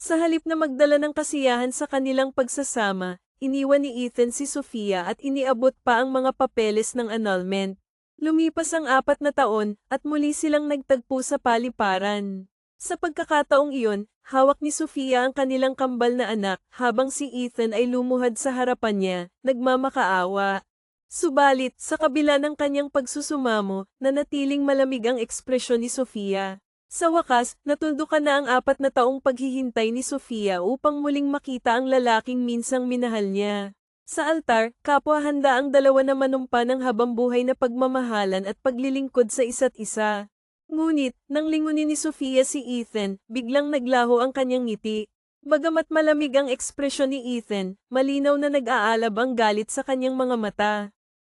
Sa halip na magdala ng kasiyahan sa kanilang pagsasama, iniwan ni Ethan si Sofia at iniabot pa ang mga papeles ng annulment. Lumipas ang 4 na taon at muli silang nagtagpo sa paliparan. Sa pagkakataong iyon, hawak ni Sofia ang kanilang kambal na anak habang si Ethan ay lumuhad sa harapan niya, nagmamakaawa. Subalit, sa kabila ng kanyang pagsusumamo, nanatiling malamig ang ekspresyon ni Sofia. Sa wakas, natuldukan na ang 4 na taong paghihintay ni Sofia upang muling makita ang lalaking minsang minahal niya. Sa altar, kapwa handa ang dalawa na manumpa ng habambuhay na pagmamahalan at paglilingkod sa isa't isa. Ngunit, nang lingunin ni Sofia si Ethan, biglang naglaho ang kanyang ngiti. Bagamat malamig ang ekspresyon ni Ethan, malinaw na nag-aalab ang galit sa kanyang mga mata.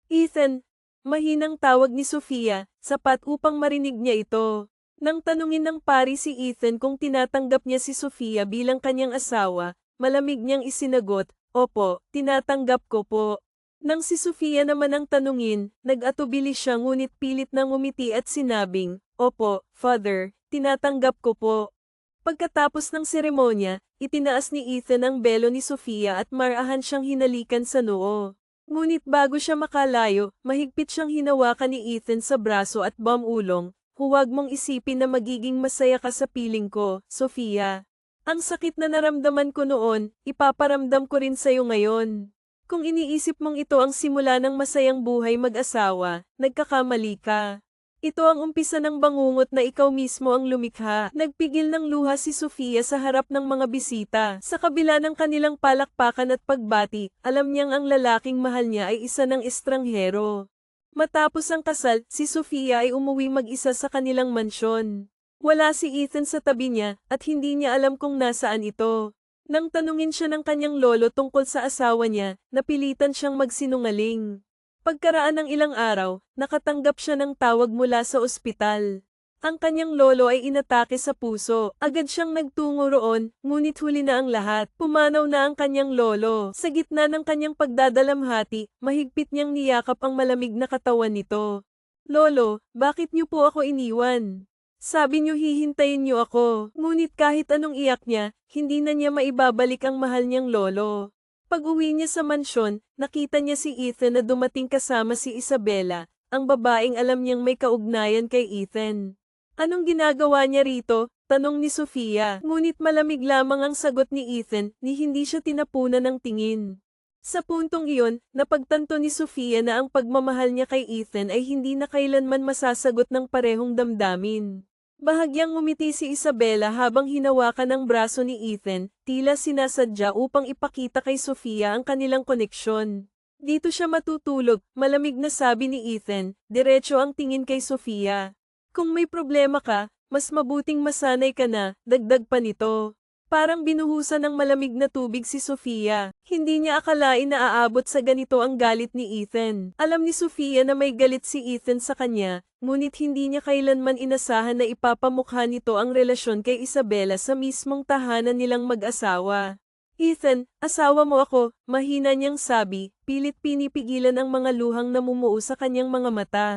Ethan, mahinang tawag ni Sofia, sapat upang marinig niya ito. Nang tanungin ng pari si Ethan kung tinatanggap niya si Sofia bilang kanyang asawa, malamig niyang isinagot, "Opo, tinatanggap ko po." Nang si Sofia naman ang tanungin, nag-atubili siya ngunit pilit nang umiti at sinabing, "Opo, Father, tinatanggap ko po." Pagkatapos ng seremonya, itinaas ni Ethan ang belo ni Sofia at marahan siyang hinalikan sa noo. Ngunit bago siya makalayo, mahigpit siyang hinawakan ni Ethan sa braso at bumulong, "Huwag mong isipin na magiging masaya ka sa piling ko, Sofia. Ang sakit na naramdaman ko noon, ipaparamdam ko rin sa'yo ngayon. Kung iniisip mong ito ang simula ng masayang buhay mag-asawa, nagkakamali ka. Ito ang umpisa ng bangungot na ikaw mismo ang lumikha." Nagpigil ng luha si Sofia sa harap ng mga bisita. Sa kabila ng kanilang palakpakan at pagbati, alam niyang ang lalaking mahal niya ay isa ng estranghero. Matapos ang kasal, si Sofia ay umuwi mag-isa sa kanilang mansyon. Wala si Ethan sa tabi niya, at hindi niya alam kung nasaan ito. Nang tanungin siya ng kanyang lolo tungkol sa asawa niya, napilitan siyang magsinungaling. Pagkaraan ng ilang araw, nakatanggap siya ng tawag mula sa ospital. Ang kanyang lolo ay inatake sa puso. Agad siyang nagtungo roon, ngunit huli na ang lahat. Pumanaw na ang kanyang lolo. Sa gitna ng kanyang pagdadalamhati, mahigpit niyang niyakap ang malamig na katawan nito. "Lolo, bakit niyo po ako iniwan? Sabi niyo hihintayin niyo ako." Ngunit kahit anong iyak niya, hindi na niya maibabalik ang mahal niyang lolo. Pag-uwi niya sa mansyon, nakita niya si Ethan na dumating kasama si Isabela, ang babaeng alam niyang may kaugnayan kay Ethan. "Anong ginagawa niya rito?" tanong ni Sofia. Ngunit malamig lamang ang sagot ni Ethan, ni hindi siya tinapunan ng tingin. Sa puntong iyon, napagtanto ni Sofia na ang pagmamahal niya kay Ethan ay hindi na kailanman masasagot ng parehong damdamin. Bahagyang ngumiti si Isabela habang hinawakan ang braso ni Ethan, tila sinasadya upang ipakita kay Sofia ang kanilang koneksyon. "Dito siya matutulog," malamig na sabi ni Ethan, diretso ang tingin kay Sofia. "Kung may problema ka, mas mabuting masanay ka na," dagdag pa nito. Parang binuhusan ng malamig na tubig si Sofia. Hindi niya akalain na aabot sa ganito ang galit ni Ethan. Alam ni Sofia na may galit si Ethan sa kanya, ngunit hindi niya kailanman inasahan na ipapamukha nito ang relasyon kay Isabela sa mismong tahanan nilang mag-asawa. "Ethan, asawa mo ako," mahina niyang sabi, pilit pinipigilan ang mga luhang namumuo sa kanyang mga mata.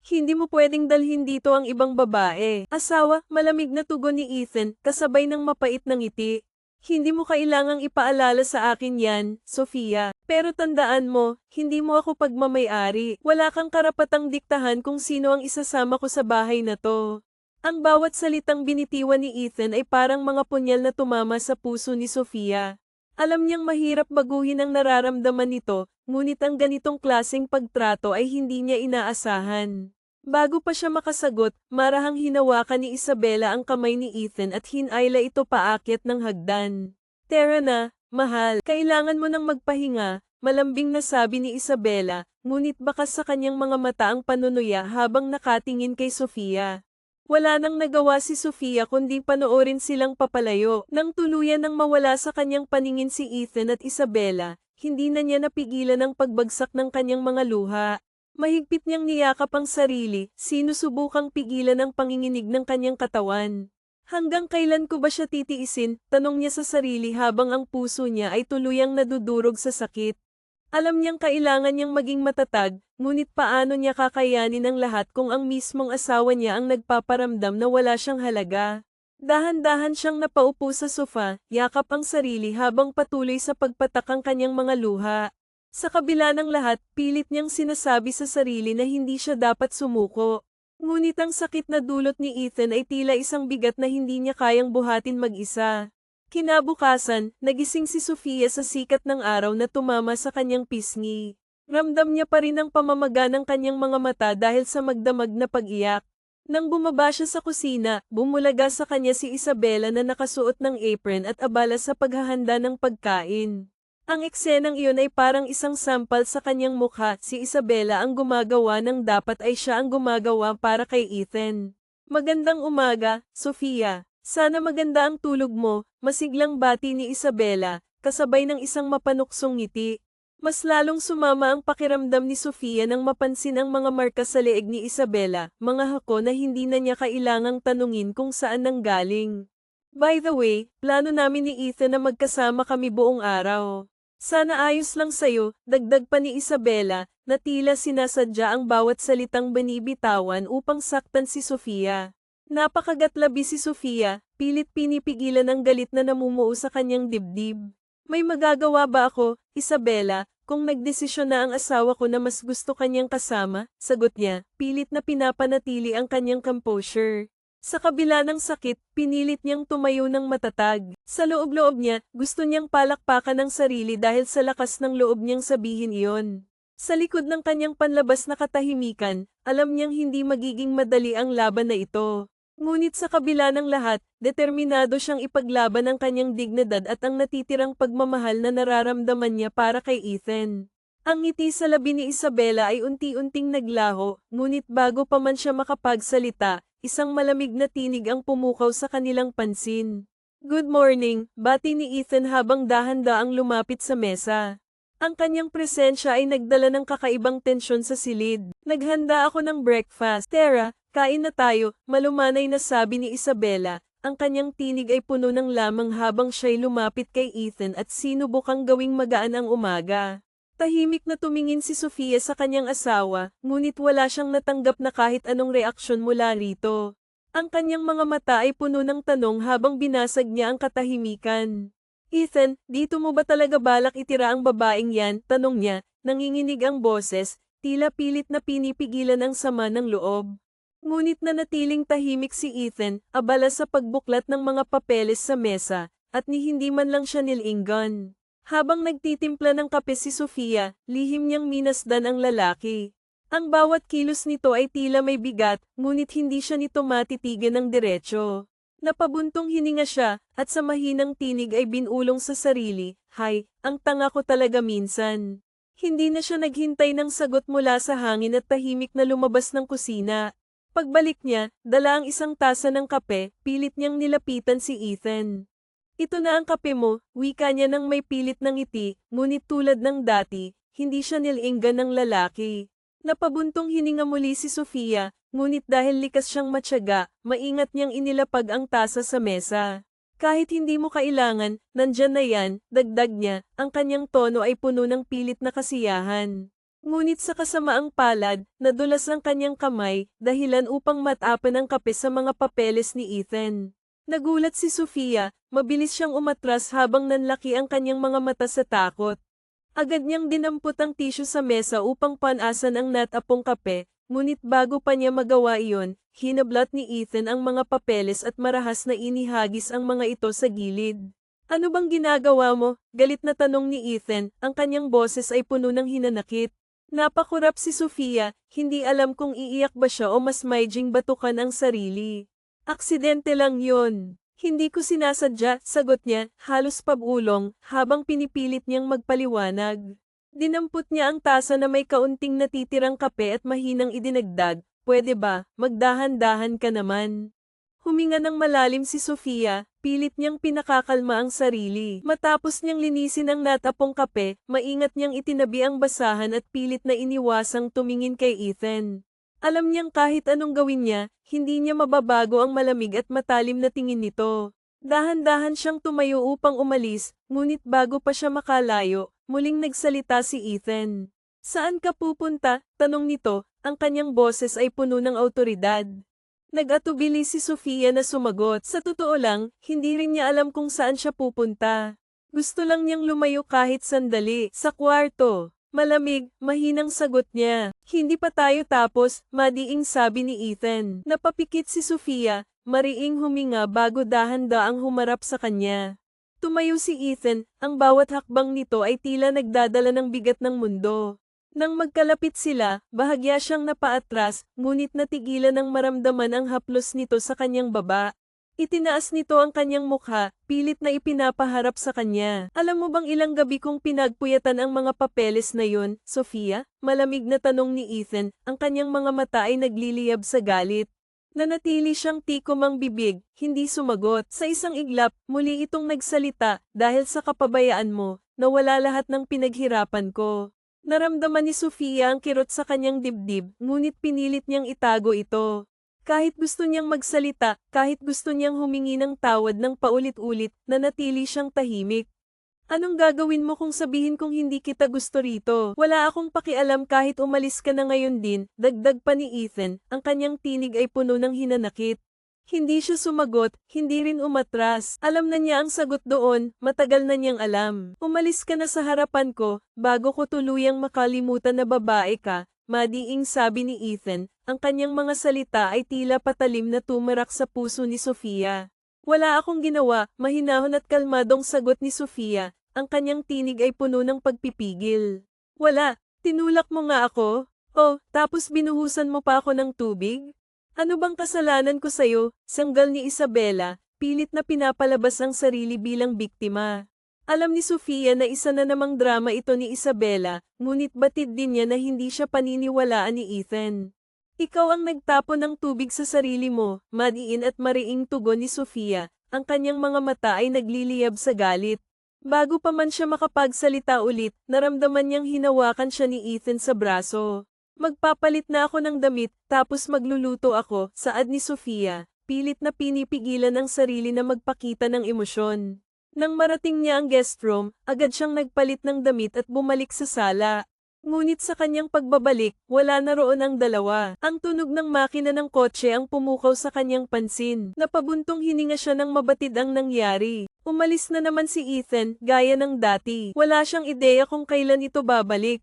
"Hindi mo pwedeng dalhin dito ang ibang babae." "Asawa," malamig na tugon ni Ethan, kasabay ng mapait na ngiti. "Hindi mo kailangang ipaalala sa akin yan, Sofia. Pero tandaan mo, hindi mo ako pagmamay-ari. Wala kang karapatang diktahan kung sino ang isasama ko sa bahay na to." Ang bawat salitang binitiwan ni Ethan ay parang mga punyal na tumama sa puso ni Sofia. Alam niyang mahirap baguhin ang nararamdaman nito, ngunit ang ganitong klaseng pagtrato ay hindi niya inaasahan. Bago pa siya makasagot, marahang hinawakan ni Isabela ang kamay ni Ethan at hinayla ito paakyat ng hagdan. "Tara na, mahal, kailangan mo nang magpahinga," malambing na sabi ni Isabela, ngunit bakas sa kanyang mga mata ang panunuya habang nakatingin kay Sofia. Wala nang nagawa si Sofia kundi panoorin silang papalayo. Nang tuluyan nang mawala sa kanyang paningin si Ethan at Isabela, hindi na niya napigilan ang pagbagsak ng kanyang mga luha. Mahigpit niyang niyakap ang sarili, sinusubukang pigilan ang panginginig ng kanyang katawan. "Hanggang kailan ko ba siya titiisin?" tanong niya sa sarili habang ang puso niya ay tuluyang nadudurog sa sakit. Alam niyang kailangan niyang maging matatag, ngunit paano niya kakayanin ang lahat kung ang mismong asawa niya ang nagpaparamdam na wala siyang halaga? Dahan-dahan siyang napaupo sa sofa, yakap ang sarili habang patuloy sa pagpatak ang kanyang mga luha. Sa kabila ng lahat, pilit niyang sinasabi sa sarili na hindi siya dapat sumuko. Ngunit ang sakit na dulot ni Ethan ay tila isang bigat na hindi niya kayang buhatin mag-isa. Kinabukasan, nagising si Sofia sa sikat ng araw na tumama sa kanyang pisngi. Ramdam niya pa rin ang pamamaga ng kanyang mga mata dahil sa magdamag na pag-iyak. Nang bumaba siya sa kusina, bumulaga sa kanya si Isabela na nakasuot ng apron at abala sa paghahanda ng pagkain. Ang eksenang iyon ay parang isang sampal sa kanyang mukha. Si Isabela ang gumagawa ng dapat ay siya ang gumagawa para kay Ethan. Magandang umaga, Sofia. Sana maganda ang tulog mo, masiglang bati ni Isabela, kasabay ng isang mapanuksong ngiti. Mas lalong sumama ang pakiramdam ni Sofia nang mapansin ang mga marka sa leeg ni Isabela, mga hako na hindi na niya kailangang tanungin kung saan nanggaling. By the way, plano namin ni Ethan na magkasama kami buong araw. Sana ayos lang sayo, dagdag pa ni Isabela, na tila sinasadya ang bawat salitang binibitawan upang saktan si Sofia. Napakagatlabi si Sofia, pilit pinipigilan ang galit na namumuo sa kanyang dibdib. May magagawa ba ako, Isabela, kung nagdesisyon na ang asawa ko na mas gusto kanyang kasama? Sagot niya, pilit na pinapanatili ang kanyang composure. Sa kabila ng sakit, pinilit niyang tumayo ng matatag. Sa loob-loob niya, gusto niyang palakpakan ang sarili dahil sa lakas ng loob niyang sabihin iyon. Sa likod ng kanyang panlabas na katahimikan, alam niyang hindi magiging madali ang laban na ito. Ngunit sa kabila ng lahat, determinado siyang ipaglaban ang kanyang dignidad at ang natitirang pagmamahal na nararamdaman niya para kay Ethan. Ang ngiti sa labi ni Isabela ay unti-unting naglaho, ngunit bago pa man siya makapagsalita, isang malamig na tinig ang pumukaw sa kanilang pansin. Good morning, bati ni Ethan habang dahan-daang lumapit sa mesa. Ang kanyang presensya ay nagdala ng kakaibang tensyon sa silid. Naghanda ako ng breakfast. Tara, kain na tayo, malumanay na sabi ni Isabela. Ang kanyang tinig ay puno ng lamang habang siya'y lumapit kay Ethan at sinubukang gawing magaan ang umaga. Tahimik na tumingin si Sofia sa kanyang asawa, ngunit wala siyang natanggap na kahit anong reaksyon mula rito. Ang kanyang mga mata ay puno ng tanong habang binasag niya ang katahimikan. Ethan, dito mo ba talaga balak itira ang babaeng yan? Tanong niya, nanginginig ang boses, tila pilit na pinipigilan ang sama ng loob. Ngunit nanatiling tahimik si Ethan, abala sa pagbuklat ng mga papeles sa mesa, at ni hindi man lang siya nilinggan. Habang nagtitimpla ng kape si Sofia, lihim niyang minasdan ang lalaki. Ang bawat kilos nito ay tila may bigat, ngunit hindi siya nito matitigan ng diretsyo. Napabuntong hininga siya, at sa mahinang tinig ay binulong sa sarili, "Hay, ang tanga ko talaga minsan." Hindi na siya naghintay ng sagot mula sa hangin at tahimik na lumabas ng kusina. Pagbalik niya, dala ang isang tasa ng kape, pilit niyang nilapitan si Ethan. "Ito na ang kape mo," wika niya nang may pilit ng ngiti, ngunit tulad ng dati, hindi siya nilinggan ng lalaki. Napabuntong hininga muli si Sofia, ngunit dahil likas siyang matyaga, maingat niyang inilapag ang tasa sa mesa. "Kahit hindi mo kailangan, nandyan na yan," dagdag niya, ang kanyang tono ay puno ng pilit na kasiyahan. Ngunit sa kasamaang palad, nadulas ang kanyang kamay, dahilan upang matapan ang kape sa mga papeles ni Ethan. Nagulat si Sofia, mabilis siyang umatras habang nanlaki ang kanyang mga mata sa takot. Agad niyang dinampot ang tissue sa mesa upang panasan ang natapong kape, ngunit bago pa niya magawa iyon, hinablat ni Ethan ang mga papeles at marahas na inihagis ang mga ito sa gilid. "Ano bang ginagawa mo?" galit na tanong ni Ethan, ang kanyang boses ay puno ng hinanakit. Napakurap si Sofia, hindi alam kung iiyak ba siya o mas maijing batukan ang sarili. "Aksidente lang yon. Hindi ko sinasadya," sagot niya, halos pabulong, habang pinipilit niyang magpaliwanag. Dinampot niya ang tasa na may kaunting natitirang kape at mahinang idinagdag, "Pwede ba, magdahan-dahan ka naman." Huminga ng malalim si Sofia, pilit niyang pinakakalma ang sarili. Matapos niyang linisin ang natapong kape, maingat niyang itinabi ang basahan at pilit na iniwasang tumingin kay Ethan. Alam niyang kahit anong gawin niya, hindi niya mababago ang malamig at matalim na tingin nito. Dahan-dahan siyang tumayo upang umalis, ngunit bago pa siya makalayo, muling nagsalita si Ethan. "Saan ka pupunta?" tanong nito, ang kanyang boses ay puno ng awtoridad. Nag-atubili si Sofia na sumagot. Sa totoo lang, hindi rin niya alam kung saan siya pupunta. Gusto lang niyang lumayo kahit sandali. Sa kwarto. Malamig, mahinang sagot niya. Hindi pa tayo tapos, madiing sabi ni Ethan. Napapikit si Sofia, mariing huminga bago dahan-daang humarap sa kanya. Tumayo si Ethan, ang bawat hakbang nito ay tila nagdadala ng bigat ng mundo. Nang magkalapit sila, bahagya siyang napaatras, ngunit natigilan ng maramdaman ang haplos nito sa kanyang baba. Itinaas nito ang kanyang mukha, pilit na ipinapaharap sa kanya. Alam mo bang ilang gabi kong pinagpuyatan ang mga papeles na yun, Sofia? Malamig na tanong ni Ethan, ang kanyang mga mata ay nagliliyab sa galit. Nanatili siyang tikom ang bibig, hindi sumagot. Sa isang iglap, muli itong nagsalita, dahil sa kapabayaan mo, nawala lahat ng pinaghirapan ko. Naramdaman ni Sofia ang kirot sa kanyang dibdib, ngunit pinilit niyang itago ito. Kahit gusto niyang magsalita, kahit gusto niyang humingi ng tawad ng paulit-ulit, nanatili siyang tahimik. Anong gagawin mo kung sabihin kong hindi kita gusto rito? Wala akong pakialam kahit umalis ka na ngayon din, dagdag pa ni Ethan, ang kanyang tinig ay puno ng hinanakit. Hindi siya sumagot, hindi rin umatras. Alam na niya ang sagot doon, matagal na niyang alam. Umalis ka na sa harapan ko, bago ko tuluyang makalimutan na babae ka, madiing sabi ni Ethan, ang kanyang mga salita ay tila patalim na tumarak sa puso ni Sofia. Wala akong ginawa, mahinahon at kalmadong sagot ni Sofia, ang kanyang tinig ay puno ng pagpipigil. Wala, tinulak mo nga ako. Oh, tapos binuhusan mo pa ako ng tubig? Ano bang kasalanan ko sa'yo? Sanggal ni Isabela, pilit na pinapalabas ang sarili bilang biktima. Alam ni Sofia na isa na namang drama ito ni Isabela, ngunit batid din niya na hindi siya paniniwalaan ni Ethan. Ikaw ang nagtapon ng tubig sa sarili mo, madiin at mariing tugon ni Sofia, ang kanyang mga mata ay nagliliyab sa galit. Bago pa man siya makapagsalita ulit, naramdaman niyang hinawakan siya ni Ethan sa braso. Magpapalit na ako ng damit, tapos magluluto ako, saad ni Sofia, pilit na pinipigilan ang sarili na magpakita ng emosyon. Nang marating niya ang guest room, agad siyang nagpalit ng damit at bumalik sa sala. Ngunit sa kanyang pagbabalik, wala na roon ang dalawa. Ang tunog ng makina ng kotse ang pumukaw sa kanyang pansin. Napabuntong hininga siya nang mabatid ang nangyari. Umalis na naman si Ethan, gaya ng dati. Wala siyang ideya kung kailan ito babalik.